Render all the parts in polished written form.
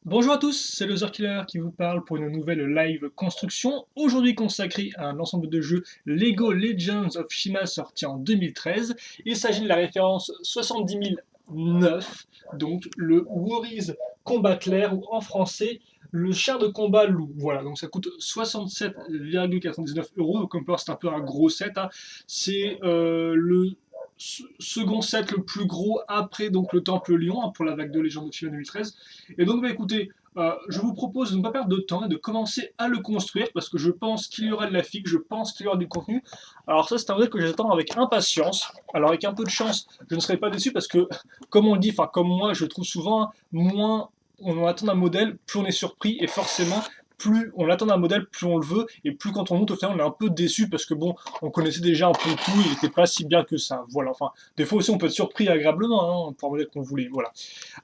Bonjour à tous, c'est le Killer qui vous parle pour une nouvelle live construction, aujourd'hui consacrée à un ensemble de jeux Lego Legends of Shima sorti en 2013. Il s'agit de la référence 70009, donc le Warriors Combat Clair, ou en français, le char de combat loup. Voilà, donc ça coûte 67,99 euros, donc on peut voir c'est un peu un gros set, hein. C'est le second set le plus gros après donc le Temple Lion, hein, pour la vague de Légende de Shima 2013. Et donc, bah, écoutez, je vous propose de ne pas perdre de temps et de commencer à le construire parce que je pense qu'il y aura de la figue, je pense qu'il y aura du contenu. Alors ça, c'est un vrai que j'attends avec impatience. Alors avec un peu de chance, je ne serai pas déçu parce que, comme on le dit, enfin comme moi, je trouve souvent, moins on attend un modèle, plus on est surpris et forcément, plus on attend un modèle, plus on le veut, et plus quand on monte au final, on est un peu déçu parce que bon, on connaissait déjà un peu tout, il n'était pas si bien que ça. Voilà, enfin, des fois aussi on peut être surpris agréablement, hein, pour un modèle qu'on voulait. Voilà.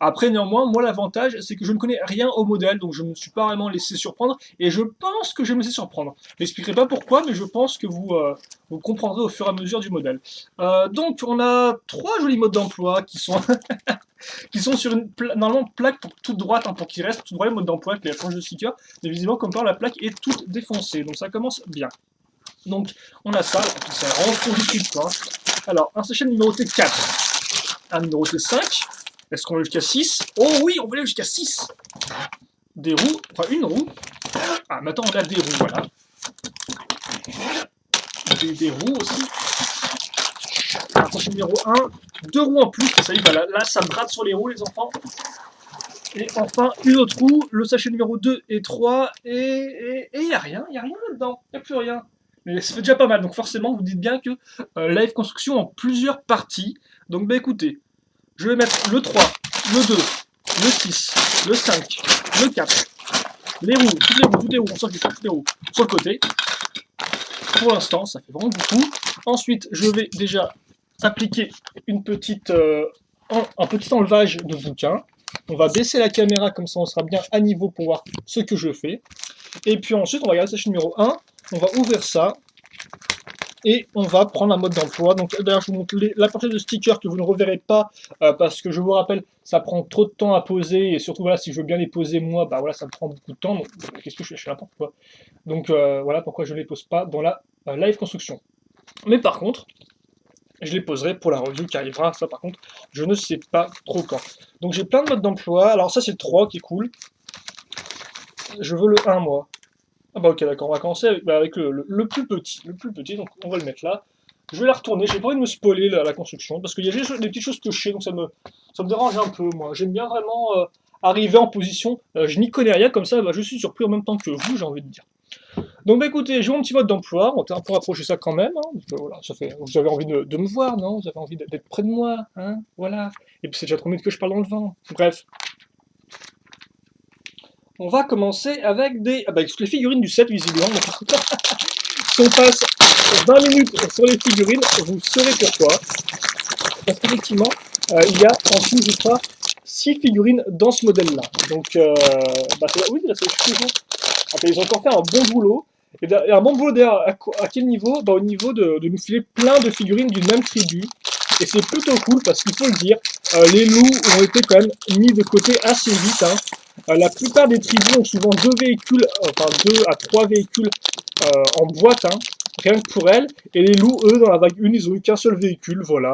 Après, néanmoins, moi, l'avantage, c'est que je ne connais rien au modèle, donc je ne me suis pas vraiment laissé surprendre, et je pense que je vais me laisser surprendre. Je n'expliquerai pas pourquoi, mais je pense que vous comprendrez au fur et à mesure du modèle. Donc, on a trois jolis modes d'emploi qui sont, qui sont sur une normalement plaque pour toute droite, hein, pour qu'il reste tout droit le mode d'emploi avec les planches de sticker, mais visiblement, comme par la plaque est toute défoncée, donc ça commence bien. Donc, on a ça, c'est vraiment fondicule, quoi. Alors, un sachet numéroté 4, un numéroté 5. Est-ce qu'on va jusqu'à 6? Oh oui, on va aller jusqu'à 6. Des roues, enfin une roue. Ah, maintenant on a des roues, voilà. Des roues aussi. Attention numéro 1, deux roues en plus, ça y est, voilà, là ça brade sur les roues les enfants. Et enfin une autre roue, le sachet numéro 2 et 3, et il n'y a rien, là-dedans, il n'y a plus rien. Mais ça fait déjà pas mal, donc forcément vous dites bien que live construction en plusieurs parties. Donc bah écoutez, je vais mettre le 3, le 2, le 6, le 5, le 4, les roues, toutes les roues, on sort toutes les roues sur le côté. Pour l'instant, ça fait vraiment beaucoup. Ensuite, je vais déjà appliquer un petit enlevage de bouquin. On va baisser la caméra, comme ça on sera bien à niveau pour voir ce que je fais. Et puis ensuite, on va regarder session numéro 1. On va ouvrir ça. Et on va prendre un mode d'emploi. Donc d'ailleurs, je vous montre la partie de stickers que vous ne reverrez pas, parce que je vous rappelle, ça prend trop de temps à poser, et surtout voilà, si je veux bien les poser moi, bah voilà, ça me prend beaucoup de temps. Donc qu'est-ce que je fais n'importe quoi. Donc voilà pourquoi je ne les pose pas dans la live construction. Mais par contre, je les poserai pour la review qui arrivera. Ça par contre, je ne sais pas trop quand. Donc j'ai plein de modes d'emploi. Alors ça c'est le 3 qui est cool. Je veux le 1 moi. Ah bah ok, d'accord, on va commencer avec le plus petit. Le plus petit, donc on va le mettre là. Je vais la retourner, j'ai pas envie de me spoiler la construction, parce qu'il y a des petites choses que je sais, donc ça me dérange un peu, moi. J'aime bien vraiment arriver en position, je n'y connais rien, comme ça bah, je suis surpris en même temps que vous, j'ai envie de dire. Donc bah écoutez, j'ai mon petit mode d'emploi, on va un peu rapprocher ça quand même, hein, parce que, voilà, ça fait, vous avez envie de me voir, non? Vous avez envie d'être près de moi, hein? Voilà. Et puis c'est déjà trop minutes que je parle dans le vent. Bref. On va commencer avec toutes les figurines du set, visiblement. Si on passe 20 minutes sur les figurines, vous saurez pourquoi. Parce qu'effectivement, il y a en tout, je crois, 6 figurines dans ce modèle-là. Donc, oui, là, c'est toujours. Ils ont encore fait un bon boulot. Et un bon boulot d'ailleurs, à quel niveau? Au niveau de nous filer plein de figurines d'une même tribu. Et c'est plutôt cool parce qu'il faut le dire, les loups ont été quand même mis de côté assez vite, hein. La plupart des tribus ont souvent deux véhicules, enfin 2 à 3 véhicules en boîte, hein, rien que pour elles. Et les loups, eux, dans la vague 1, ils ont eu qu'un seul véhicule, voilà.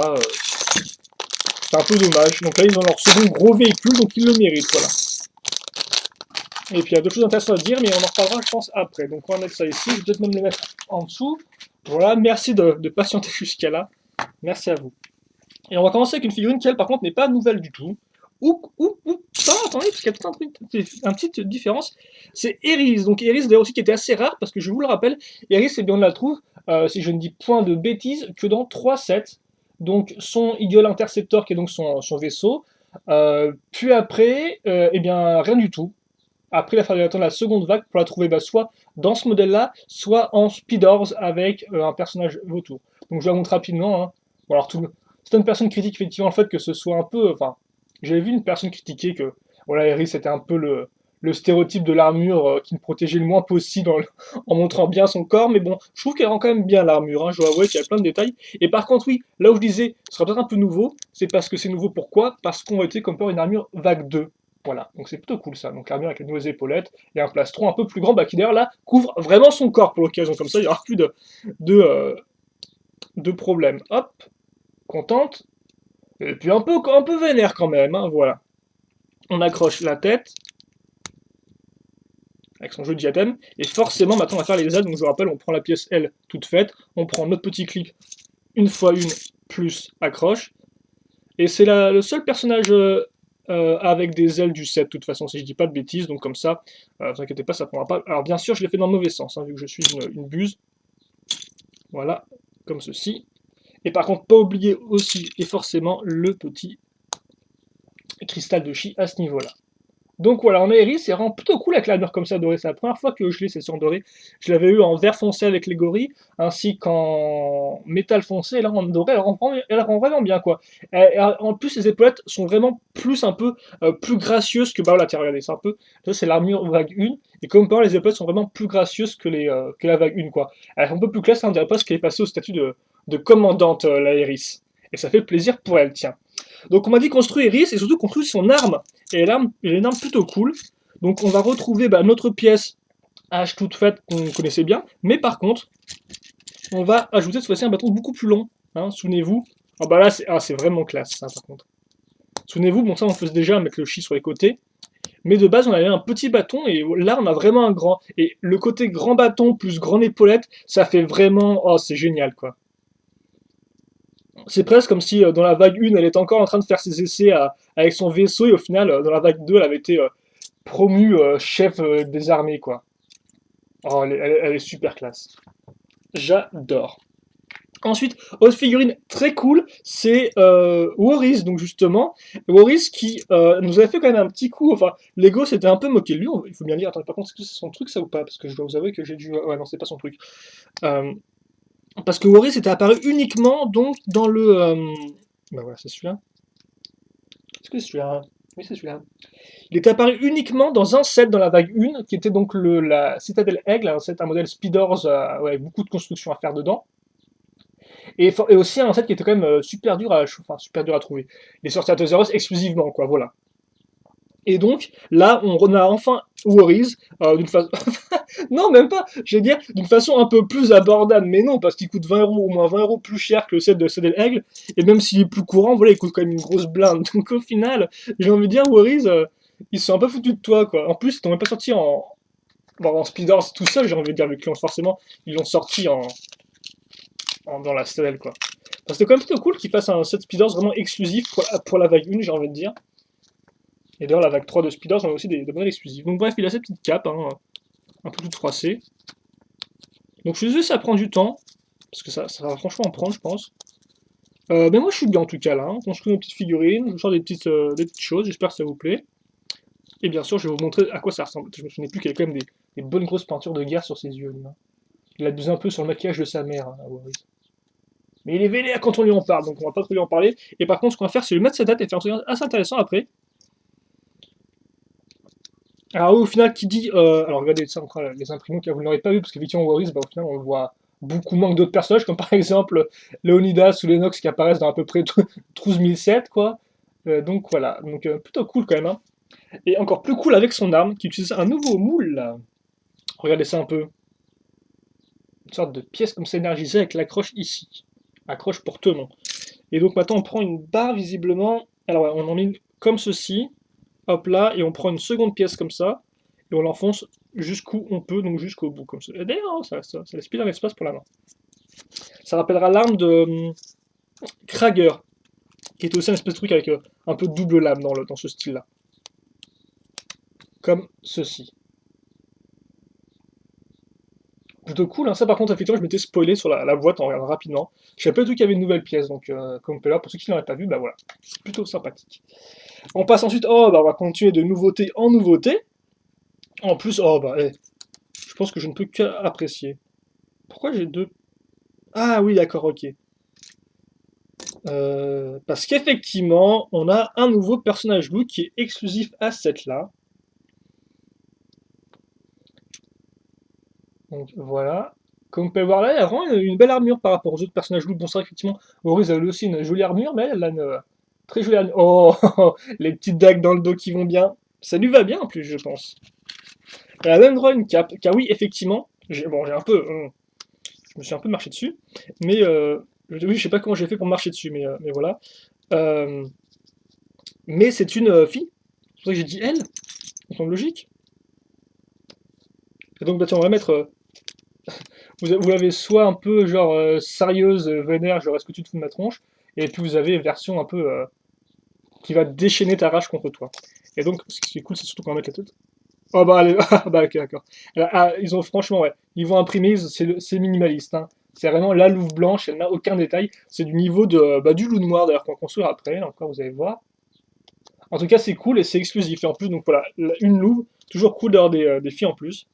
C'est un peu dommage. Donc là, ils ont leur second gros véhicule, donc ils le méritent, voilà. Et puis il y a d'autres choses intéressantes à dire, mais on en reparlera, je pense, après. Donc on va mettre ça ici, je vais peut-être même le mettre en dessous. Voilà, merci de patienter jusqu'à là. Merci à vous. Et on va commencer avec une figurine qui, elle, par contre, n'est pas nouvelle du tout. Attendez, parce qu'il y a peut-être une petite différence. C'est Eris. Donc Eris, d'ailleurs aussi, qui était assez rare, parce que je vous le rappelle, Eris, eh bien, on la trouve, si je ne dis point de bêtises, que dans 3 sets. Donc son Eagle Interceptor, qui est donc son vaisseau. Puis après, eh bien, rien du tout. Après, il a fallu attendre la seconde vague pour la trouver, soit dans ce modèle-là, soit en Speedors avec un personnage vautour. Donc je la montre rapidement, hein. Bon, alors, certaines personnes critiquent effectivement le fait que ce soit un peu. Enfin, j'avais vu une personne critiquer que voilà, Eris était un peu le stéréotype de l'armure qui ne protégeait le moins possible en montrant bien son corps, mais bon, je trouve qu'elle rend quand même bien l'armure, hein, je dois avouer qu'il y a plein de détails. Et par contre, oui, là où je disais, ce sera peut-être un peu nouveau, c'est parce que c'est nouveau pourquoi? Parce qu'on va être comme par une armure vague 2. Voilà, donc c'est plutôt cool ça. Donc l'armure avec les nouvelles épaulettes et un plastron un peu plus grand, bah, qui d'ailleurs là couvre vraiment son corps pour l'occasion. Comme ça, il n'y aura plus de, euh, de problème. Hop, contente. Et puis un peu vénère quand même, hein, voilà. On accroche la tête avec son jeu de diadème. Et forcément, maintenant, on va faire les ailes. Donc je vous rappelle, on prend la pièce L toute faite. On prend notre petit clip une fois une plus accroche. Et c'est le seul personnage avec des ailes du set, de toute façon, si je dis pas de bêtises. Donc comme ça, vous inquiétez pas, ça prendra pas. Alors bien sûr, je l'ai fait dans le mauvais sens, hein, vu que je suis une buse. Voilà, comme ceci. Et par contre, pas oublier aussi, et forcément, le petit cristal de chi à ce niveau-là. Donc voilà, on a Iris, c'est vraiment plutôt cool avec l'armure comme ça dorée. C'est la première fois que je l'ai, cette sur dorée. Je l'avais eu en vert foncé avec les gorilles, ainsi qu'en métal foncé. Et là, en doré, elle rend vraiment bien, quoi. En plus, les épaulettes sont vraiment plus un peu plus gracieuses que... Bah voilà, tiens, regardez, c'est un peu... Ça, c'est l'armure vague 1. Et comme par les épaulettes sont vraiment plus gracieuses que la vague 1, quoi. Elles sont un peu plus classe, on dirait pas ce qu'elle est passée au statut de commandante, la Iris. Et ça fait plaisir pour elle, tiens. Donc on m'a dit construire Iris et surtout construire son arme. Et l'arme, elle est une arme plutôt cool. Donc on va retrouver notre pièce H toute faite qu'on connaissait bien. Mais par contre, on va ajouter cette fois-ci un bâton beaucoup plus long. Hein, souvenez-vous. Ah bah là, c'est vraiment classe, ça, par contre. Souvenez-vous, bon ça on faisait déjà mettre le chi sur les côtés. Mais de base, on avait un petit bâton et là, on a vraiment un grand. Et le côté grand bâton plus grande épaulette, ça fait vraiment... Oh, c'est génial, quoi. C'est presque comme si dans la vague 1, elle était encore en train de faire ses essais avec son vaisseau, et au final, dans la vague 2, elle avait été promue chef des armées, quoi. Oh, elle est super classe. J'adore. Ensuite, autre figurine très cool, c'est Warris, donc justement. Warris qui nous avait fait quand même un petit coup, enfin, Lego s'était un peu moqué de lui, il faut bien dire, attends, par contre, est-ce que c'est son truc ça ou pas? Parce que je dois vous avouer que j'ai dû... Ouais, non, c'est pas son truc. Euh, Parce que Warris était apparu uniquement donc dans le... Bah voilà, c'est celui-là. Est-ce que c'est celui-là? Oui, c'est celui-là. Il est apparu uniquement dans un set dans la vague 1, qui était donc la Citadel Aigle, un modèle Speeders avec beaucoup de construction à faire dedans. Et aussi un set qui était quand même super dur à trouver. Il est sorti à Toys R Us exclusivement, quoi, voilà. Et donc, là, on a enfin Warriors, d'une façon... non, même pas, je vais dire, d'une façon un peu plus abordable, mais non, parce qu'il coûte 20 euros, au moins 20 euros plus cher que le set de Citadel Aigle, et même s'il est plus courant, voilà, il coûte quand même une grosse blinde. Donc au final, j'ai envie de dire, Warriors, ils se sont un peu foutus de toi, quoi. En plus, ils t'ont même pas sorti en Speeders tout seul, j'ai envie de dire, vu que forcément, ils l'ont sorti dans la Citadel, quoi. Enfin, c'était quand même plutôt cool qu'ils fassent un set Speeders vraiment exclusif pour la vague 1, j'ai envie de dire. Et d'ailleurs, la vague 3 de Speeders, on a aussi des modèles exclusifs. Donc bref, il a cette petite cape, hein, un peu toute froissée. Donc je suis désolé, ça prend du temps, parce que ça va franchement en prendre, je pense. Mais moi, je suis bien en tout cas là. Hein. On construit nos petites figurines, je sors des petites choses, j'espère que ça vous plaît. Et bien sûr, je vais vous montrer à quoi ça ressemble. Je me souviens plus qu'il y avait quand même des bonnes grosses peintures de guerre sur ses yeux. Lui, hein. Il abuse un peu sur le maquillage de sa mère, hein, Warriors. Mais il est vénère quand on lui en parle, donc on va pas trop lui en parler. Et par contre, ce qu'on va faire, c'est lui mettre sa date et faire un truc assez intéressant après. Alors oui, au final, qui dit... alors regardez ça, encore les imprimantes, vous ne l'aurez pas vu, parce qu'effectivement, Warriors, bah, au final, on le voit beaucoup moins que d'autres personnages, comme par exemple Leonidas ou Lennox qui apparaissent dans à peu près 12 007, quoi. Donc voilà, donc plutôt cool quand même. Hein. Et encore plus cool avec son arme, qui utilise un nouveau moule, là. Regardez ça un peu. Une sorte de pièce comme ça énergisée avec l'accroche ici. Accroche pour tenon. Et donc maintenant, on prend une barre visiblement. Alors ouais, on en met une comme ceci. Hop là, et on prend une seconde pièce comme ça. Et on l'enfonce jusqu'où on peut, donc jusqu'au bout, comme ça. Et d'ailleurs, ça laisse bien l'espace pour la main. Ça rappellera l'arme de Krager, qui était aussi un espèce de truc avec un peu de double lame dans ce style-là. Comme ceci. Plutôt cool, hein. Ça par contre, effectivement, je m'étais spoilé sur la boîte en regardant rapidement. Je savais pas du tout qu'il y avait une nouvelle pièce, donc comme on peut là, pour ceux qui ne l'auraient pas vu, bah voilà. C'est plutôt sympathique. On passe ensuite, oh bah on va continuer de nouveauté en nouveauté. En plus, oh bah, je pense que je ne peux qu'apprécier. Pourquoi j'ai deux... Ah oui, d'accord, ok. Parce qu'effectivement, on a un nouveau personnage look qui est exclusif à cette là. Donc voilà. Comme vous pouvez le voir là, elle a vraiment une belle armure par rapport aux autres personnages look. Bon, c'est vrai qu'effectivement, Warriors a aussi une jolie armure, mais elle a une très jolie armure. Oh, les petites dagues dans le dos qui vont bien. Ça lui va bien en plus, je pense. Elle a même droit à une cape, car oui, effectivement, bon, j'ai un peu, je me suis un peu marché dessus, mais oui, je sais pas comment j'ai fait pour marcher dessus, mais voilà. Euh, mais c'est une fille, c'est pour ça que j'ai dit elle, ça semble logique. Et donc, bah, tiens, on va mettre, vous avez soit un peu genre sérieuse, vénère, genre est-ce que tu te fous de ma tronche, et puis vous avez version un peu qui va déchaîner ta rage contre toi. Et donc, ce qui est cool, c'est surtout qu'on va mettre la tête. Oh bah, allez, ah, bah ok, d'accord. Ils ont franchement, ouais, ils vont imprimer, c'est minimaliste. Hein. C'est vraiment la louve blanche, elle n'a aucun détail. C'est du niveau de, bah, du loup noir d'ailleurs qu'on va construire après, encore vous allez voir. En tout cas, c'est cool et c'est exclusif. Et en plus, donc voilà, une louve, toujours cool d'avoir des filles en plus,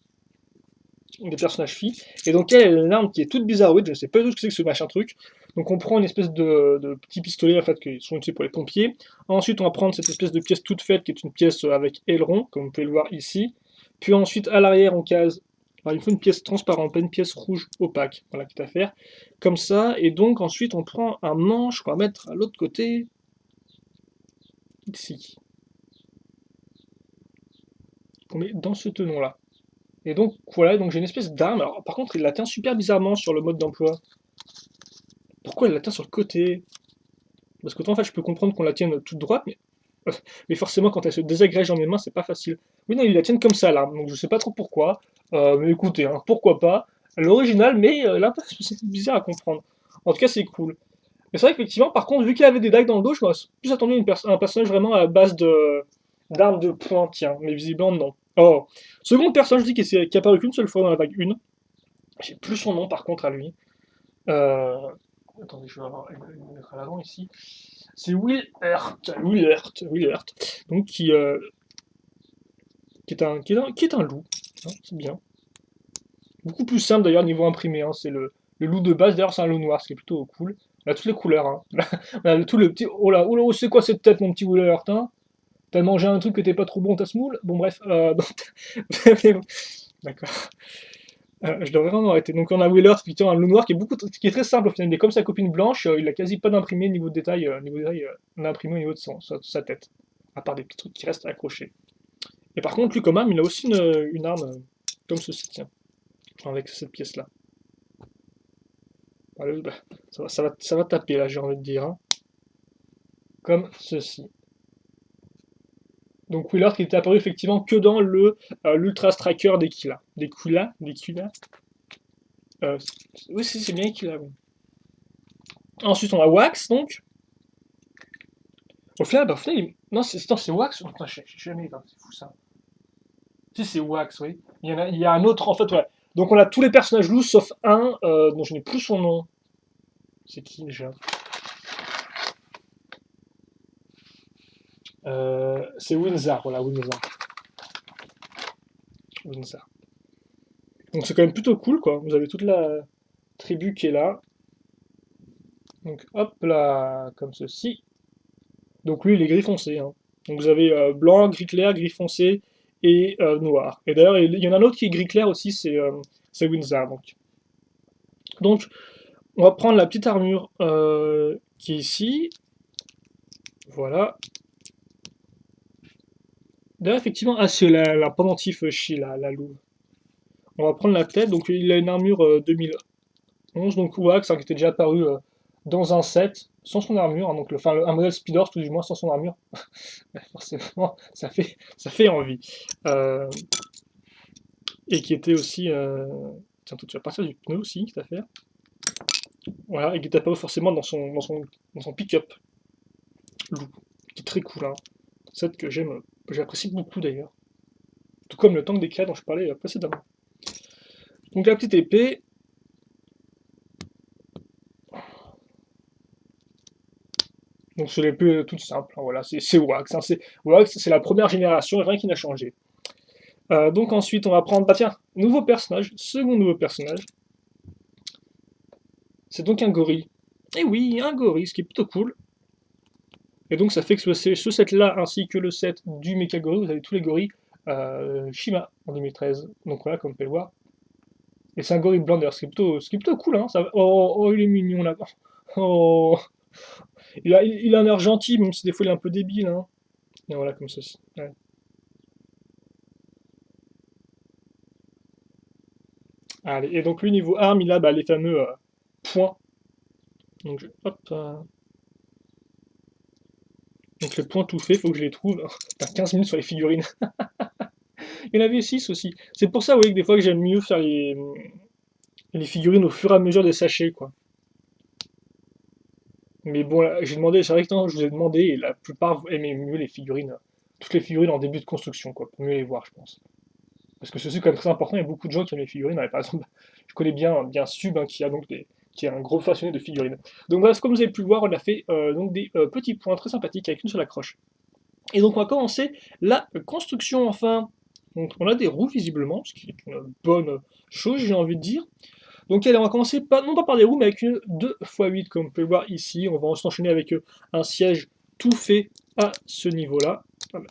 des personnages filles. Et donc elle a une arme qui est toute bizarroïde, je ne sais pas du tout ce que c'est que ce machin truc. Donc on prend une espèce de petit pistolet en fait qui sont utilisés pour les pompiers. Ensuite on va prendre cette espèce de pièce toute faite qui est une pièce avec aileron, comme vous pouvez le voir ici. Puis ensuite à l'arrière on case. Alors, il faut une pièce transparente, pas une pièce rouge opaque. Voilà qui est à faire. Comme ça. Et donc ensuite on prend un manche qu'on va mettre à l'autre côté. Ici. Qu'on met dans ce tenon là. Et donc voilà, donc j'ai une espèce d'arme. Alors par contre il la tient super bizarrement sur le mode d'emploi. Pourquoi elle la tient sur le côté? Parce qu'autant en fait je peux comprendre qu'on la tienne toute droite, mais forcément quand elle se désagrège dans mes mains c'est pas facile. Oui non, ils la tiennent comme ça là, donc je sais pas trop pourquoi. Mais écoutez, hein, pourquoi pas. L'original, mais là c'est bizarre à comprendre. En tout cas c'est cool. Mais c'est vrai qu'effectivement, par contre, vu qu'il avait des dagues dans le dos, je m'aurais plus attendu à un personnage vraiment à base de d'armes de poing, tiens, mais visiblement non. Oh, second personnage, je dis qui est apparu qu'une seule fois dans la vague 1. J'ai plus son nom par contre à lui. Euh, Attendez, je vais le mettre à l'avant ici. C'est Will Hurt, donc qui est un loup, hein, c'est bien. Beaucoup plus simple d'ailleurs niveau imprimé, hein, c'est le loup de base, d'ailleurs c'est un loup noir, ce qui est plutôt cool. On a toutes les couleurs, hein. On a tout le petit. Oh là, c'est quoi cette tête, mon petit Will Hurt, hein? T'as mangé un truc que t'es pas trop bon, ta semoule? Bon, bref, d'accord. Je devrais vraiment arrêter. Donc on a Wheeler, effectivement, un loup noir qui est très simple au final. Il est comme sa copine blanche, il a quasi pas d'imprimé niveau détail, on a imprimé au niveau de sa tête. À part des petits trucs qui restent accrochés. Et par contre, lui, comme arme, il a aussi une arme comme ceci, tiens. Enfin, avec cette pièce-là. Allez, bah, ça va taper là, j'ai envie de dire. Hein. Comme ceci. Donc Wheeler qui était apparu effectivement que dans le l'Ultra Striker d'Equila. D'Equila. Oui, c'est bien Equila. Oui. Ensuite, on a Wax, donc. Au final non, c'est Wax. Putain, je sais jamais, c'est fou ça. Si, c'est Wax, oui. Il y a un autre, en fait, ouais. Donc, on a tous les personnages loups, sauf un, dont je n'ai plus son nom. C'est qui déjà? C'est Windsor, voilà, Windsor. Windsor. Donc, c'est quand même plutôt cool, quoi. Vous avez toute la tribu qui est là. Donc, hop là, comme ceci. Donc, lui, il est gris foncé, hein. Donc, vous avez blanc, gris clair, gris foncé et noir. Et d'ailleurs, il y en a un autre qui est gris clair aussi, c'est Windsor. Donc, on va prendre la petite armure qui est ici. Voilà. D'ailleurs, effectivement, ah, c'est la pendentif chez la louve. On va prendre la tête. Donc, il a une armure 2011. Donc, Wax, hein, qui était déjà apparu dans un set, sans son armure. Hein, donc, un modèle Speedhorse, tout du moins, sans son armure. Forcément, ça fait envie. Euh, et qui était aussi. Tiens, tu vas partir du pneu aussi, cette affaire. Voilà, et qui est apparu forcément dans son pick-up. Loup. Qui est très cool, hein. Set que j'apprécie beaucoup d'ailleurs. Tout comme le tank d'éclat dont je parlais précédemment. Donc la petite épée. Donc c'est l'épée toute simple, hein, voilà, c'est Wax. Hein, Wax, c'est la première génération, rien qui n'a changé. Donc ensuite on va prendre, bah tiens, nouveau personnage, second nouveau personnage. C'est donc un gorille. Et oui, un gorille, ce qui est plutôt cool. Et donc ça fait que ce set-là, ainsi que le set du Mecha Gorille, vous avez tous les gorilles Shima en 2013. Donc voilà, comme vous pouvez le voir. Et c'est un gorille blanc d'ailleurs, ce qui est plutôt cool, hein. Oh, il est mignon là. Oh, il a un air gentil, même si des fois il est un peu débile, hein. Et voilà, comme ceci. Ouais. Allez, et donc le niveau arme, il a bah, les fameux points. Donc, hop, donc les points tout faits, faut que je les trouve. T'as 15 minutes sur les figurines. Il y en avait 6 aussi. C'est pour ça, vous voyez, que des fois que j'aime mieux faire les figurines au fur et à mesure des sachets, quoi. Mais bon, là, j'ai demandé, c'est vrai que non, je vous ai demandé, et la plupart vous aimez mieux les figurines, toutes les figurines en début de construction, quoi, pour mieux les voir, je pense. Parce que ceci, c'est quand même très important, il y a beaucoup de gens qui aiment les figurines. Ouais, par exemple, je connais bien Sub, hein, qui est un gros passionné de figurines. Donc bref, comme vous avez pu le voir, on a fait donc des petits points très sympathiques avec une seule accroche. Et donc on va commencer la construction enfin. Donc on a des roues visiblement, ce qui est une bonne chose, j'ai envie de dire. Donc allez, on va commencer non pas par des roues, mais avec une 2x8, comme on peut le voir ici. On va enchaîner avec un siège tout fait à ce niveau-là. Comme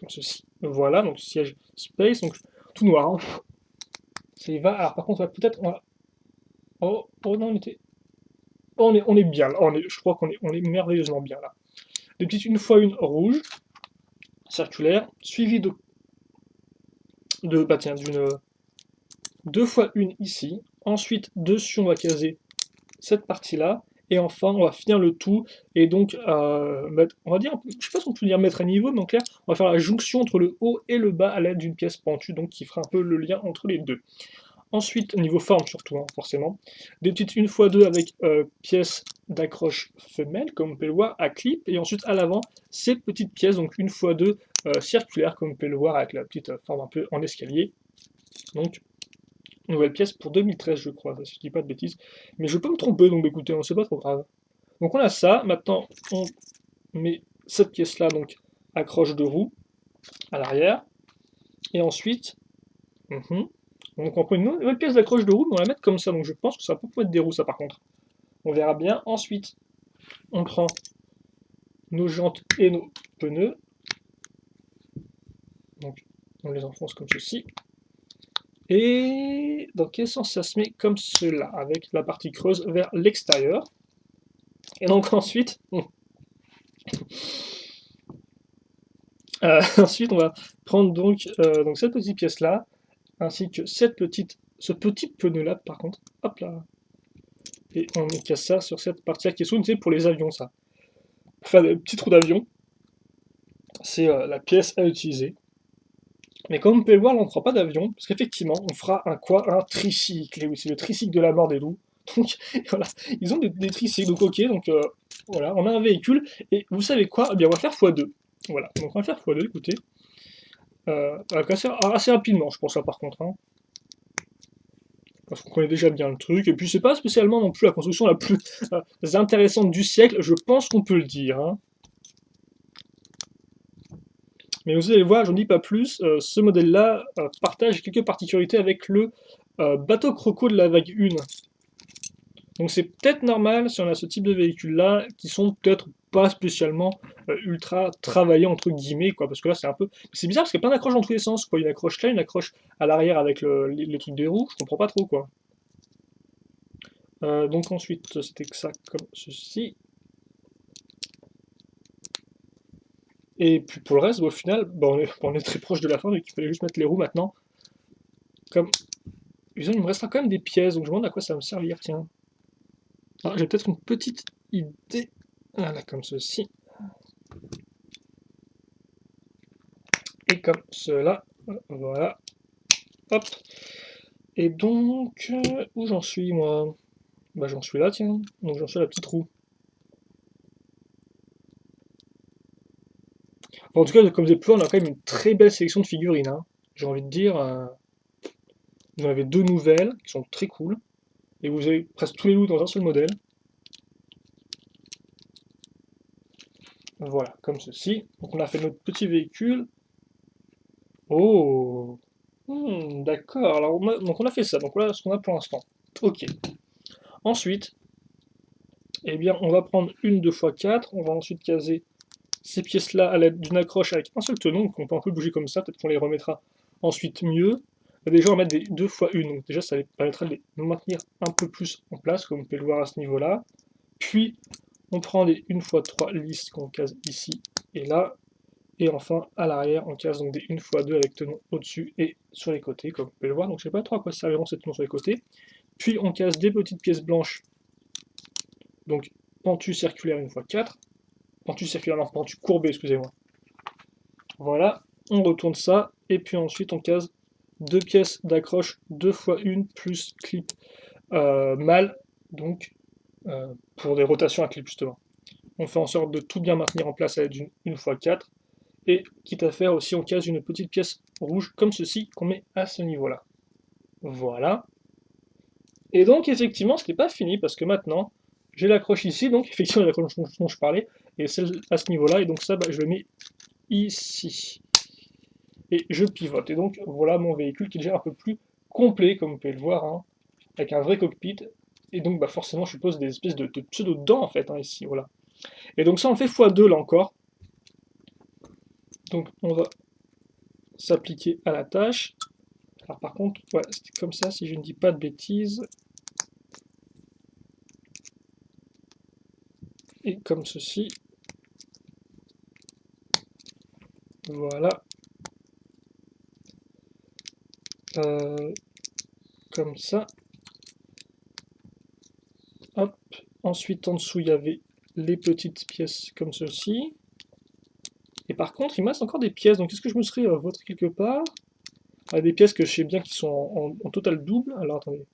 ceci. Voilà, donc siège space, donc tout noir. Hein. Ça y va. Alors par contre, peut-être on va. Oh non, on était. Oh, on est bien là. Je crois on est merveilleusement bien là. Des petites une fois une rouge, circulaire, suivie bah tiens, d'une 2x1 ici. Ensuite, dessus, on va caser cette partie-là. Et enfin, on va finir le tout. Et donc, on va dire, je sais pas si on peut dire mettre à niveau, mais en clair, on va faire la jonction entre le haut et le bas à l'aide d'une pièce pentue, donc qui fera un peu le lien entre les deux. Ensuite, niveau forme surtout, hein, forcément, des petites 1x2 avec pièces d'accroche femelle, comme on peut le voir, à clip, et ensuite à l'avant, ces petites pièces, donc 1x2 circulaires, comme on peut le voir, avec la petite forme un peu en escalier. Donc, nouvelle pièce pour 2013, je crois, si je dis pas de bêtises. Mais je peux me tromper, donc écoutez, c'est pas trop grave. Donc on a ça, maintenant on met cette pièce-là, donc accroche de roue, à l'arrière, et ensuite, donc on prend une nouvelle pièce d'accroche de roue, mais on va la mettre comme ça, donc je pense que ça peut être des roues ça par contre. On verra bien. Ensuite, on prend nos jantes et nos pneus, donc on les enfonce comme ceci. Et dans quel sens ça se met comme cela, avec la partie creuse vers l'extérieur. Et donc ensuite, ensuite on va prendre donc cette petite pièce là, ainsi que ce petit pneu là par contre, hop là, et on casse ça sur cette partie là qui est sous, pour les avions ça. Pour faire des petits trous d'avion, c'est la pièce à utiliser. Mais comme vous pouvez le voir, là on ne fera pas d'avion, parce qu'effectivement on fera un quoi? Un tricycle, et oui c'est le tricycle de la mort des loups. Donc voilà, ils ont des tricycles, donc ok, donc voilà, on a un véhicule, et vous savez quoi? Eh bien on va faire x2. Voilà, donc on va faire x2, écoutez. Assez rapidement, je pense là par contre. Hein. Parce qu'on connaît déjà bien le truc, et puis c'est pas spécialement non plus la construction la plus intéressante du siècle, je pense qu'on peut le dire. Hein. Mais vous allez voir, j'en dis pas plus, ce modèle-là partage quelques particularités avec le bateau croco de la vague 1. Donc c'est peut-être normal si on a ce type de véhicule-là, qui sont peut-être pas spécialement ultra travaillés entre guillemets, quoi, parce que là c'est un peu... C'est bizarre parce qu'il y a plein d'accroches dans tous les sens, quoi. Une accroche là, une accroche à l'arrière avec les trucs des roues, je comprends pas trop, quoi. Donc ensuite, c'était que ça comme ceci. Et puis pour le reste, au final, bah, on est très proche de la fin, donc il fallait juste mettre les roues maintenant. Comme... Il me restera quand même des pièces, donc je me demande à quoi ça va me servir, tiens. Ah, j'ai peut-être une petite idée. Voilà, comme ceci. Et comme cela. Voilà. Hop. Et donc, où j'en suis, moi? Bah, j'en suis là, tiens. Donc, j'en suis à la petite roue. Bon, en tout cas, comme vous avez pu voir, on a quand même une très belle sélection de figurines. Hein. J'ai envie de dire, vous en avez deux nouvelles qui sont très cool. Et vous avez presque tous les loups dans un seul modèle. Voilà, comme ceci. Donc, on a fait notre petit véhicule. Oh! D'accord, alors donc on a fait ça, donc voilà ce qu'on a pour l'instant. Ok. Ensuite, eh bien, on va prendre une 2x4, on va ensuite caser ces pièces-là à l'aide d'une accroche avec un seul tenon, donc on peut un peu bouger comme ça, peut-être qu'on les remettra ensuite mieux. Déjà, on va mettre des 2x1, donc déjà ça permettra de les maintenir un peu plus en place, comme vous pouvez le voir à ce niveau-là. Puis, on prend des 1x3 lisses qu'on case ici et là, Et enfin, à l'arrière, on case donc des 1x2 avec tenon au-dessus et sur les côtés, comme vous pouvez le voir. Donc je ne sais pas trop à quoi serviront ces tenons sur les côtés. Puis on casse des petites pièces blanches, donc pentu circulaire 1x4. Pentu circulaire, non, pentu courbé, excusez-moi. Voilà, on retourne ça, et puis ensuite on case deux pièces d'accroche 2x1 plus clip mâle, donc pour des rotations à clip justement. On fait en sorte de tout bien maintenir en place avec une 1x4, et quitte à faire aussi, on case une petite pièce rouge comme ceci qu'on met à ce niveau-là. Voilà. Et donc effectivement, ce n'est pas fini parce que maintenant, j'ai l'accroche ici, donc effectivement l'accroche dont je parlais, et celle à ce niveau-là, et donc ça, je le mets ici. Et je pivote. Et donc voilà mon véhicule qui est déjà un peu plus complet, comme vous pouvez le voir, hein, avec un vrai cockpit. Et donc forcément, je suppose des espèces de pseudo-dents en fait, hein, ici, voilà. Et donc ça, on le fait x2 là encore. Donc on va s'appliquer à la tâche. Alors par contre, ouais, c'était comme ça, si je ne dis pas de bêtises. Et comme ceci. Voilà. Comme ça. Hop. Ensuite, en dessous, il y avait les petites pièces comme ceci. Et par contre, il me reste encore des pièces. Donc, est-ce que je me serais vautré quelque part? Des pièces que je sais bien qui sont en total double. Alors, attendez.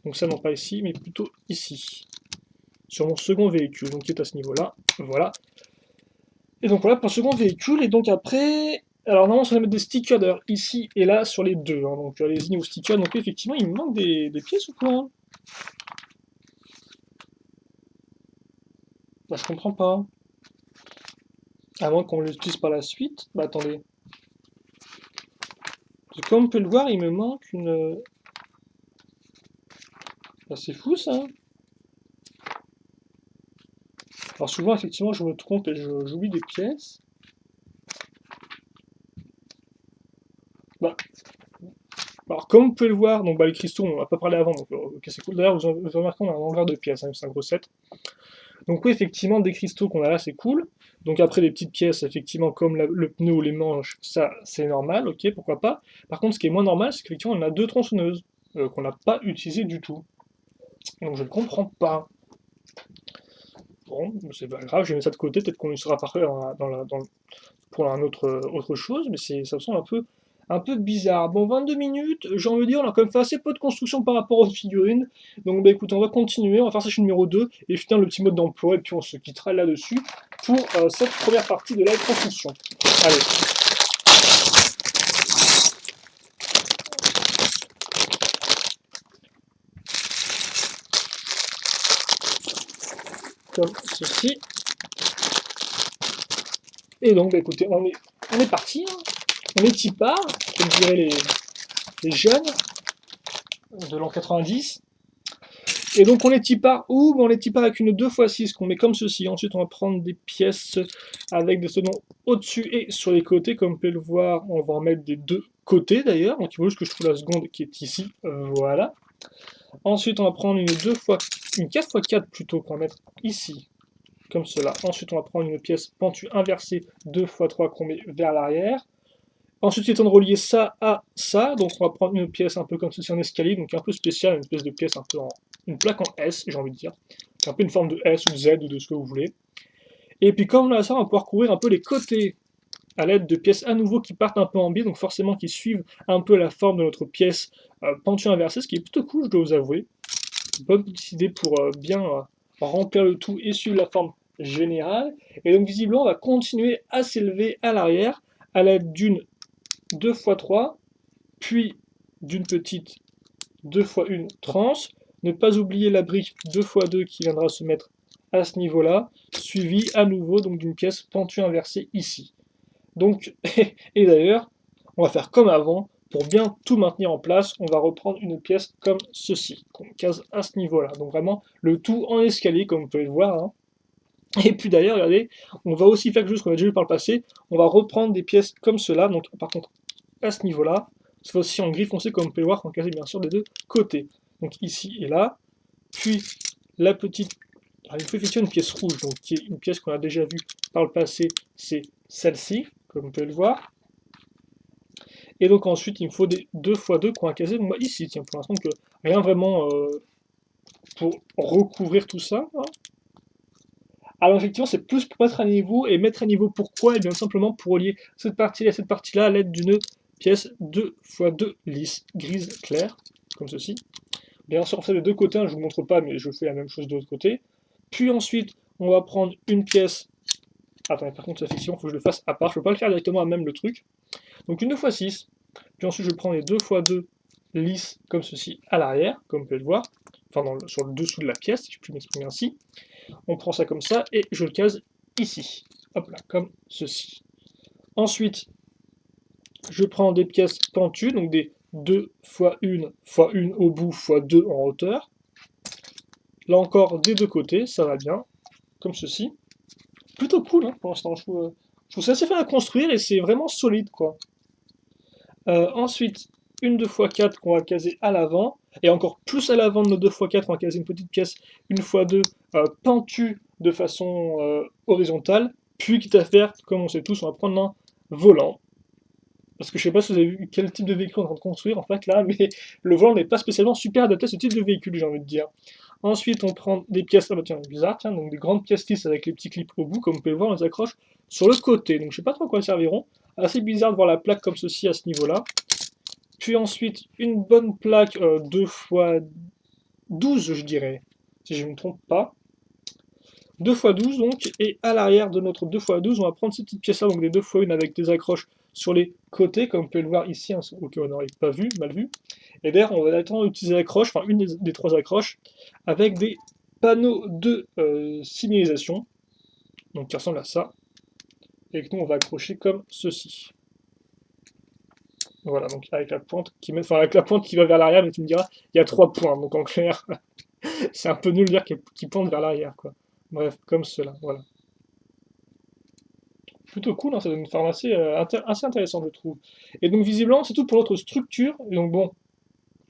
Donc ça, non pas ici, mais plutôt ici. Sur mon second véhicule, donc qui est à ce niveau-là. Voilà. Et donc voilà pour le second véhicule. Et donc après... Alors normalement, on va mettre des stickers d'ailleurs ici et là sur les deux. Hein. Donc allez-y niveau stickers. Donc effectivement, il me manque des pièces ou quoi, hein? Bah je comprends pas. À moins qu'on l'utilise par la suite. Bah attendez. Parce que comme on peut le voir, il me manque une... Bah c'est fou ça. Alors souvent, effectivement, je me trompe et j'oublie des pièces. Bah, alors comme vous pouvez le voir, donc les cristaux, on n'a pas parlé avant, donc ok, c'est cool. D'ailleurs, vous remarquez, on a un hangar de pièces, hein, c'est un gros set. Donc oui, effectivement, des cristaux qu'on a là, c'est cool. Donc après, les petites pièces, effectivement, comme le pneu ou les manches, ça, c'est normal, ok, pourquoi pas. Par contre, ce qui est moins normal, c'est qu'effectivement, on a deux tronçonneuses qu'on n'a pas utilisées du tout. Donc je ne comprends pas. Bon, c'est pas grave, je vais mettre ça de côté, peut-être qu'on y sera parfait pour un autre chose, mais ça me semble un peu bizarre. Bon, 22 minutes, j'ai envie de dire, on a quand même fait assez peu de construction par rapport aux figurines. Donc, bah écoutez, on va continuer, on va faire session numéro 2 et finir le petit mode d'emploi, et puis on se quittera là-dessus pour cette première partie de la construction. Allez. Comme ceci. Et donc, bah écoutez, on est parti, hein. On est tipard, comme diraient les jeunes de l'an 90. Et donc on les tipare où? On les tipare avec une 2x6 qu'on met comme ceci. Ensuite on va prendre des pièces avec des tenons au-dessus et sur les côtés. Comme vous pouvez le voir, on va en mettre des deux côtés d'ailleurs. Donc il faut juste que je trouve la seconde qui est ici. Voilà. Ensuite on va prendre une 4x4 plutôt qu'on va mettre ici. Comme cela. Ensuite on va prendre une pièce pentue inversée 2x3 qu'on met vers l'arrière. Ensuite, il est temps de relier ça à ça. Donc, on va prendre une pièce un peu comme ceci en escalier, donc un peu spéciale, une espèce de pièce un peu une plaque en S, j'ai envie de dire. C'est un peu une forme de S ou de Z ou de ce que vous voulez. Et puis, comme on a ça, on va pouvoir couvrir un peu les côtés à l'aide de pièces à nouveau qui partent un peu en biais, donc forcément qui suivent un peu la forme de notre pièce pentue inversée, ce qui est plutôt cool, je dois vous avouer. Bonne petite idée pour bien remplir le tout et suivre la forme générale. Et donc, visiblement, on va continuer à s'élever à l'arrière à l'aide d'une 2x3, puis d'une petite 2x1 tranche. Ne pas oublier la brique 2x2 qui viendra se mettre à ce niveau-là, suivi à nouveau donc d'une pièce pentue inversée ici. Donc, et d'ailleurs, on va faire comme avant, pour bien tout maintenir en place, on va reprendre une pièce comme ceci, qu'on case à ce niveau-là. Donc vraiment, le tout en escalier, comme vous pouvez le voir, hein. Et puis d'ailleurs, regardez, on va aussi faire quelque chose qu'on a déjà vu par le passé, on va reprendre des pièces comme cela, donc par contre à ce niveau-là, cette fois-ci en gris foncé comme vous pouvez le voir, qu'on casse bien sûr des deux côtés. Donc ici et là, puis la petite... Alors, il faut effectuer une pièce rouge, donc qui est une pièce qu'on a déjà vue par le passé, c'est celle-ci, comme vous pouvez le voir. Et donc ensuite, il me faut des 2x2 qu'on va caser moi, ici, tiens, pour l'instant, que rien vraiment pour recouvrir tout ça, hein. Alors effectivement, c'est plus pour mettre à niveau, et mettre à niveau pourquoi? Et bien simplement pour relier cette partie-là et cette partie-là à l'aide d'une pièce 2x2 lisse, grise claire, comme ceci. Bien sûr, on fait des deux côtés, hein, je ne vous montre pas, mais je fais la même chose de l'autre côté. Puis ensuite, on va prendre une pièce... Attendez, par contre, effectivement, il faut que je le fasse à part, je ne peux pas le faire directement à même le truc. Donc une 2x6, puis ensuite je prends les 2x2 lisses, comme ceci, à l'arrière, comme vous pouvez le voir, enfin sur le dessous de la pièce, si je puis m'exprimer ainsi. On prend ça comme ça, et je le case ici, hop là, comme ceci. Ensuite, je prends des pièces pentues, donc des 2 x 1 x 1 au bout x 2 en hauteur. Là encore, des deux côtés, ça va bien, comme ceci. Plutôt cool, hein, pour l'instant, je trouve ça assez fun à construire, et c'est vraiment solide, quoi. Ensuite, une 2x4 qu'on va caser à l'avant, et encore plus à l'avant de nos 2x4, on va caser une petite pièce, une x 2, pentue de façon horizontale, puis quitte à faire, comme on sait tous, on va prendre un volant. Parce que je sais pas si vous avez vu quel type de véhicule on est en train de construire, en fait, là, mais le volant n'est pas spécialement super adapté à ce type de véhicule, j'ai envie de dire. Ensuite, on prend des pièces, ah bah tiens, bizarre, tiens, donc des grandes pièces lisses avec les petits clips au bout, comme vous pouvez le voir, on les accroche sur le côté, donc je sais pas trop à quoi elles serviront. Assez bizarre de voir la plaque comme ceci à ce niveau-là. Puis ensuite, une bonne plaque 2x12, je dirais, si je ne me trompe pas. 2x12 donc, et à l'arrière de notre 2x12, on va prendre ces petites pièces-là, donc des 2x1 avec des accroches sur les côtés, comme vous pouvez le voir ici, hein, ok, on n'aurait pas vu, mal vu. Et d'ailleurs, on va directement utiliser l'accroche, enfin une des trois accroches, avec des panneaux de signalisation, donc qui ressemblent à ça, et que nous on va accrocher comme ceci. Voilà, donc avec la pointe qui met, enfin avec la pointe qui va vers l'arrière, mais tu me diras, il y a 3 points, donc en clair, c'est un peu nul de dire qu'il pointe vers l'arrière, quoi. Bref, comme cela, voilà. Plutôt cool, hein, ça donne une forme assez, assez intéressante, je trouve. Et donc visiblement, c'est tout pour notre structure, et donc bon,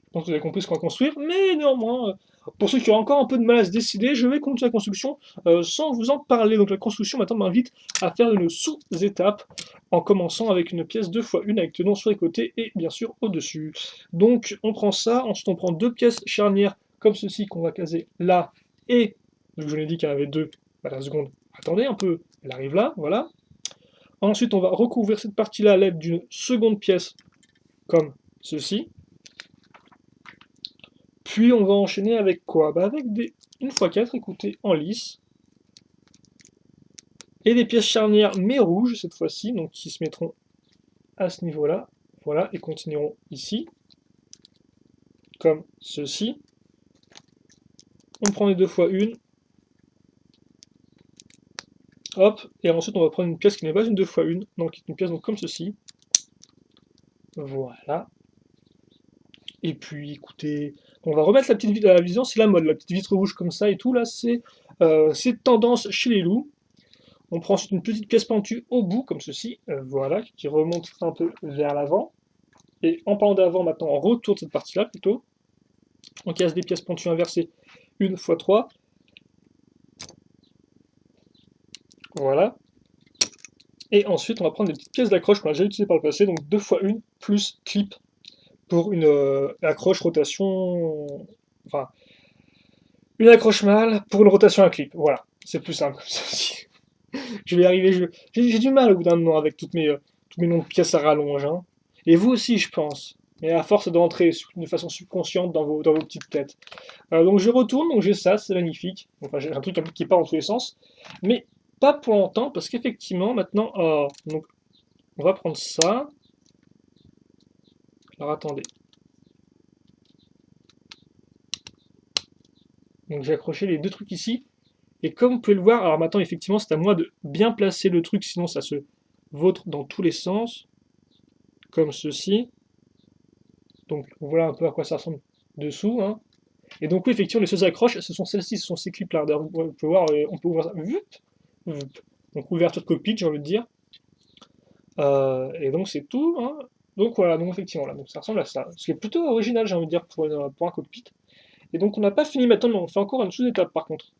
je pense que vous avez compris ce qu'on va construire, mais néanmoins, pour ceux qui ont encore un peu de mal à se décider, je vais continuer la construction sans vous en parler. Donc la construction maintenant m'invite à faire une sous-étape en commençant avec une pièce 2x1 avec tenons sur les côtés et bien sûr au-dessus. Donc on prend ça, ensuite on prend deux pièces charnières comme ceci qu'on va caser là et, je vous ai dit qu'il y en avait deux à la seconde, attendez un peu, elle arrive là, voilà. Ensuite on va recouvrir cette partie-là à l'aide d'une seconde pièce comme ceci. Puis on va enchaîner avec quoi? Bah avec des 1x4, écoutez, en lisse. Et des pièces charnières, mais rouges cette fois-ci, donc qui se mettront à ce niveau-là. Voilà, et continueront ici. Comme ceci. On prend les 2x1. Hop, et ensuite on va prendre une pièce qui n'est pas une 2x1, donc une pièce donc comme ceci. Voilà. Et puis écoutez, on va remettre la petite vitre à la vision, c'est la mode, la petite vitre rouge comme ça et tout, là c'est tendance chez les loups. On prend ensuite une petite pièce pentue au bout, comme ceci, voilà, qui remonte un peu vers l'avant. Et en parlant d'avant, maintenant on retourne cette partie-là plutôt. On casse des pièces pentues inversées, 1 x 3. Voilà. Et ensuite on va prendre des petites pièces d'accroche qu'on a déjà utilisées par le passé, donc 2 x 1 plus clip pour une accroche rotation, enfin, une accroche mâle pour une rotation à clip. Voilà, c'est plus simple comme ça aussi. Je vais y arriver, j'ai du mal au bout d'un moment avec tous mes noms de pièces à rallonge, hein. Et vous aussi, je pense. Mais à force d'entrer de façon subconsciente dans vos petites têtes. Donc je retourne, donc j'ai ça, c'est magnifique. Enfin, j'ai un truc qui part dans tous les sens. Mais pas pour longtemps, parce qu'effectivement, maintenant, donc, on va prendre ça. Alors attendez. Donc j'ai accroché les deux trucs ici. Et comme vous pouvez le voir, alors maintenant, effectivement, c'est à moi de bien placer le truc, sinon ça se vautre dans tous les sens. Comme ceci. Donc voilà un peu à quoi ça ressemble dessous, hein. Et donc oui, effectivement, les seules accroches, ce sont celles-ci, ce sont ces clips-là. D'ailleurs, vous pouvez voir, on peut ouvrir ça. Donc ouverture de cockpit, j'ai envie de dire. Et donc c'est tout, hein. Donc voilà, donc effectivement, là, donc ça ressemble à ça. Ce qui est plutôt original, j'ai envie de dire, pour un cockpit. Et donc on n'a pas fini maintenant, mais on fait encore une sous-étape par contre.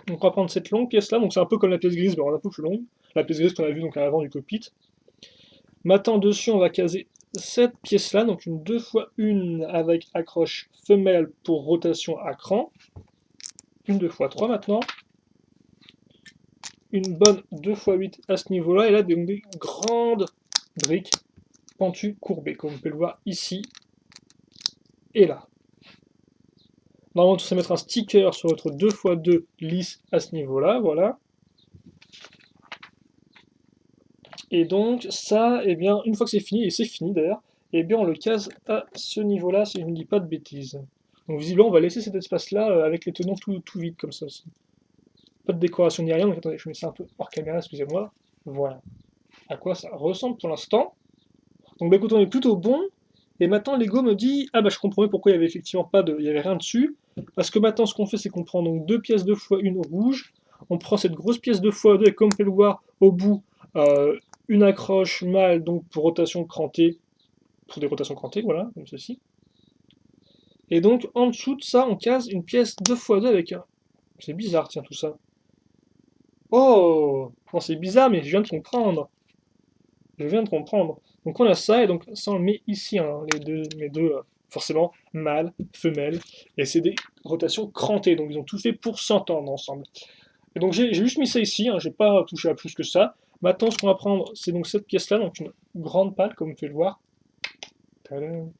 Donc on va prendre cette longue pièce-là, donc c'est un peu comme la pièce grise, mais en un peu plus longue. La pièce grise qu'on a vue donc à l'avant du cockpit. Maintenant, dessus, on va caser cette pièce-là, donc une 2x1 avec accroche femelle pour rotation à cran. Une 2x3 maintenant. Une bonne 2x8 à ce niveau-là. Et là, des grandes briques pentues courbées, comme on peut le voir ici et là. Normalement, tout ça mettre un sticker sur votre 2x2 lisse à ce niveau-là, voilà. Et donc, ça, eh bien, une fois que c'est fini, et c'est fini d'ailleurs, eh bien, on le case à ce niveau-là, si je ne dis pas de bêtises. Donc, visiblement, on va laisser cet espace-là avec les tenons tout vide, comme ça aussi. Pas de décoration ni rien, donc attendez, je mets ça un peu hors caméra, excusez-moi. Voilà. À quoi ça ressemble pour l'instant. Donc, bah, écoute, on est plutôt bon. Et maintenant, Lego me dit, ah bah, je comprenais pourquoi il y avait effectivement pas de, il y avait rien dessus. Parce que maintenant, ce qu'on fait, c'est qu'on prend donc deux pièces 2x1 rouge. On prend cette grosse pièce 2x2, et comme on peut le voir, au bout, une accroche mâle, donc pour rotation crantée, pour des rotations crantées, voilà, comme ceci. Et donc, en dessous de ça, on case une pièce 2x2 avec un... C'est bizarre, tiens, tout ça. Oh! Non, c'est bizarre, mais je viens de comprendre. Je viens de comprendre. Donc on a ça, et donc ça on le met ici, hein, les deux forcément, mâle, femelle, et c'est des rotations crantées, donc ils ont tout fait pour s'entendre ensemble. Et donc j'ai juste mis ça ici, hein, j'ai pas touché à plus que ça. Maintenant ce qu'on va prendre, c'est donc cette pièce-là, donc une grande pale, comme vous pouvez le voir. Tadam,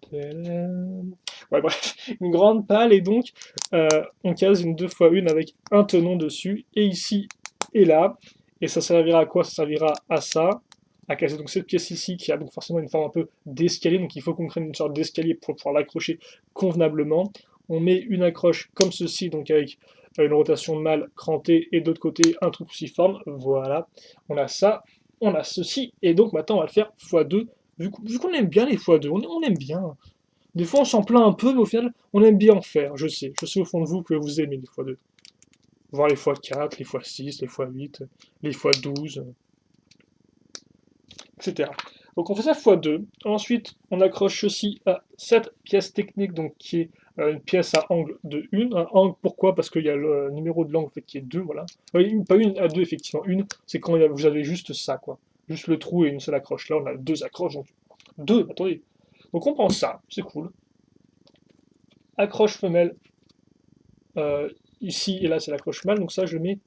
tadam. Ouais, bref, une grande pale, et donc on case une 2x1 avec un tenon dessus, et ici et là. Et ça servira à quoi? Ça servira à ça, à caser donc cette pièce ici qui a donc forcément une forme un peu d'escalier, donc il faut qu'on crée une sorte d'escalier pour pouvoir l'accrocher convenablement. On met une accroche comme ceci, donc avec une rotation mâle crantée et d'autre côté un truc cruciforme. Voilà, on a ça, on a ceci, et donc maintenant on va le faire x2. Vu qu'on aime bien les x2, on aime bien. Des fois on s'en plaint un peu, mais au final on aime bien en faire, je sais. Je sais au fond de vous que vous aimez les x2. Voir les x4, les x6, les x8, les x12, etc. Donc on fait ça x2. Ensuite, on accroche ceci à cette pièce technique, donc qui est une pièce à angle de 1. Un angle, pourquoi? Parce qu'il y a le numéro de l'angle en fait, qui est 2, voilà. Pas une à 2, effectivement. Une, c'est quand vous avez juste ça, quoi. Juste le trou et une seule accroche. Là, on a deux accroches, donc 2, attendez. Donc on prend ça, c'est cool. Accroche femelle, euh, ici et là, c'est l'accroche mâle, donc ça, je le mets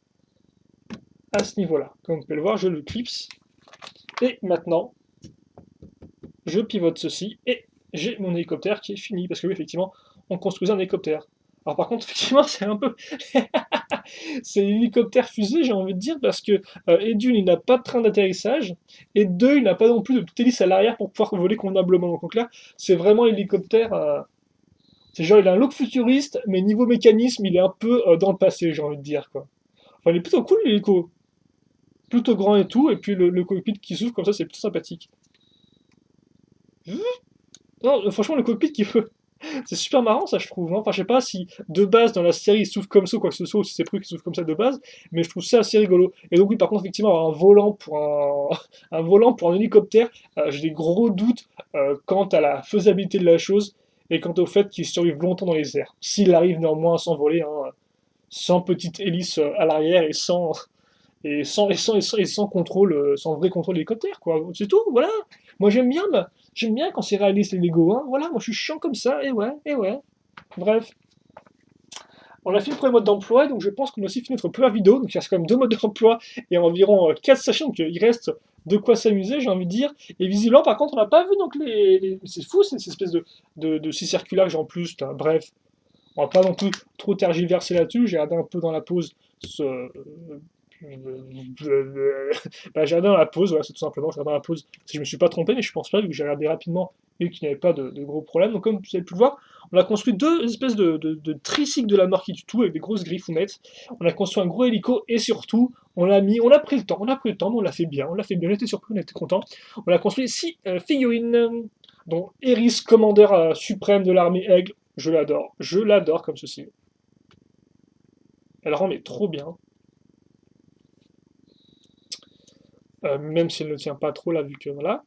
à ce niveau-là. Comme vous pouvez le voir, je le clipse. Et maintenant, je pivote ceci et j'ai mon hélicoptère qui est fini. Parce que oui, effectivement, on construisait un hélicoptère. Alors par contre, effectivement, c'est un peu... c'est l'hélicoptère fusée, j'ai envie de dire, parce que, et d'une, il n'a pas de train d'atterrissage, et deux, il n'a pas non plus de petite hélice à l'arrière pour pouvoir voler convenablement. Donc en clair, c'est vraiment l'hélicoptère... c'est genre, il a un look futuriste, mais niveau mécanisme, il est un peu dans le passé, j'ai envie de dire, quoi. Enfin, il est plutôt cool, l'hélico. Plutôt grand et tout, et puis le cockpit qui s'ouvre comme ça, c'est plutôt sympathique. Non, franchement, le cockpit qui peut. C'est super marrant, ça, je trouve, hein. Enfin, je sais pas si de base dans la série il s'ouvre comme ça ou quoi que ce soit, ou si c'est prévu qu'il s'ouvre comme ça de base, mais je trouve ça assez rigolo. Et donc, oui, par contre, effectivement, avoir un volant pour un, un volant pour un hélicoptère, j'ai des gros doutes quant à la faisabilité de la chose et quant au fait qu'il survive longtemps dans les airs. S'il arrive néanmoins à s'envoler, hein, sans petite hélice à l'arrière et sans contrôle, sans vrai contrôle d'hélicoptère, quoi. C'est tout, voilà. Moi j'aime bien quand c'est réaliste les Lego, hein. Voilà, moi je suis chiant comme ça, et ouais, et ouais. Bref, on a fini le premier mode d'emploi, donc je pense qu'on a aussi fini notre première vidéo, donc il reste quand même deux modes d'emploi et environ 4 sachets, donc il reste de quoi s'amuser, j'ai envie de dire. Et visiblement, par contre, on n'a pas vu donc c'est fou, cette espèce de scie circulaire en plus, bref. On va pas non plus trop tergiverser là-dessus, j'ai regardé un peu dans la pause ce, bah, j'ai regardé dans la pause, voilà, c'est tout simplement, j'ai regardé dans la pause si je me suis pas trompé, mais je pense pas, vu que j'ai regardé rapidement et qu'il n'y avait pas de gros problèmes. Donc, comme vous avez pu le voir, on a construit deux espèces de tricycles de la mort qui tue tout avec des grosses griffounettes. On a construit un gros hélico et surtout, on a pris le temps, mais on l'a fait bien, on était surpris, on était content. On a construit 6 figurines, dont Eris, commandeur suprême de l'armée Aigle. Je l'adore comme ceci. Elle rend mais trop bien. Même si elle ne tient pas trop là, vu que voilà.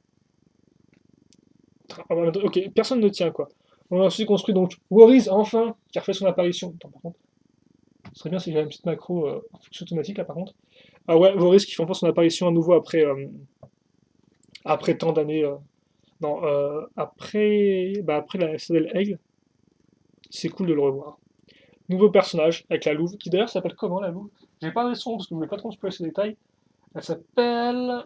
Ok, personne ne tient quoi. On a ensuite construit donc Wariz, enfin, qui a refait son apparition. Attends, par contre, ce serait bien si j'avais une petite macro en fonction automatique là par contre. Ah ouais, Wariz qui fait enfin son apparition à nouveau après, après tant d'années. Non, après la Citadelle Aigle, c'est cool de le revoir. Nouveau personnage avec la louve, qui d'ailleurs s'appelle comment la louve? J'ai pas les sons parce que je voulais pas trop spoiler ces détails. Elle s'appelle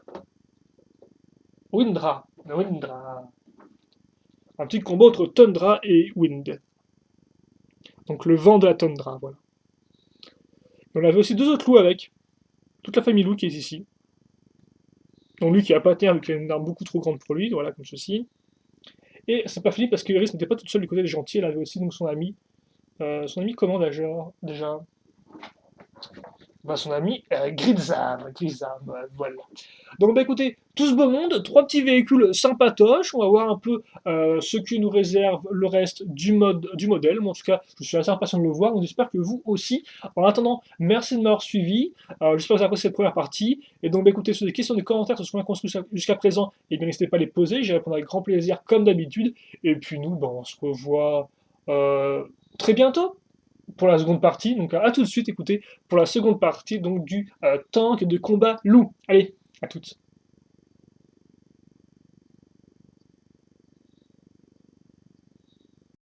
Windra. Windra. Un petit combat entre Tundra et Wind. Donc le vent de la Tundra, voilà. Et on avait aussi deux autres loups avec. Toute la famille loup qui est ici. Donc lui qui a pas terre vu qu'il a une arme beaucoup trop grande pour lui, voilà, comme ceci. Et c'est pas fini parce que Iris n'était pas toute seule du côté des gentils, elle avait aussi donc son ami. Son ami comment déjà? Bah, son ami Grisam, voilà. Donc bah écoutez, tout ce beau monde, trois petits véhicules sympatoches, on va voir un peu ce que nous réserve le reste du modèle. Moi en tout cas, je suis assez impatient de le voir, donc j'espère que vous aussi. En attendant, merci de m'avoir suivi, j'espère que vous avez apprécié cette première partie, et donc bah écoutez, sur des questions, des commentaires sur ce qu'on a construit jusqu'à présent, et bien n'hésitez pas à les poser, j'y répondrai avec grand plaisir comme d'habitude, et puis nous, bah, on se revoit très bientôt pour la seconde partie. Donc à tout de suite, écoutez, pour la seconde partie donc du tank de combat loup. Allez, à toutes.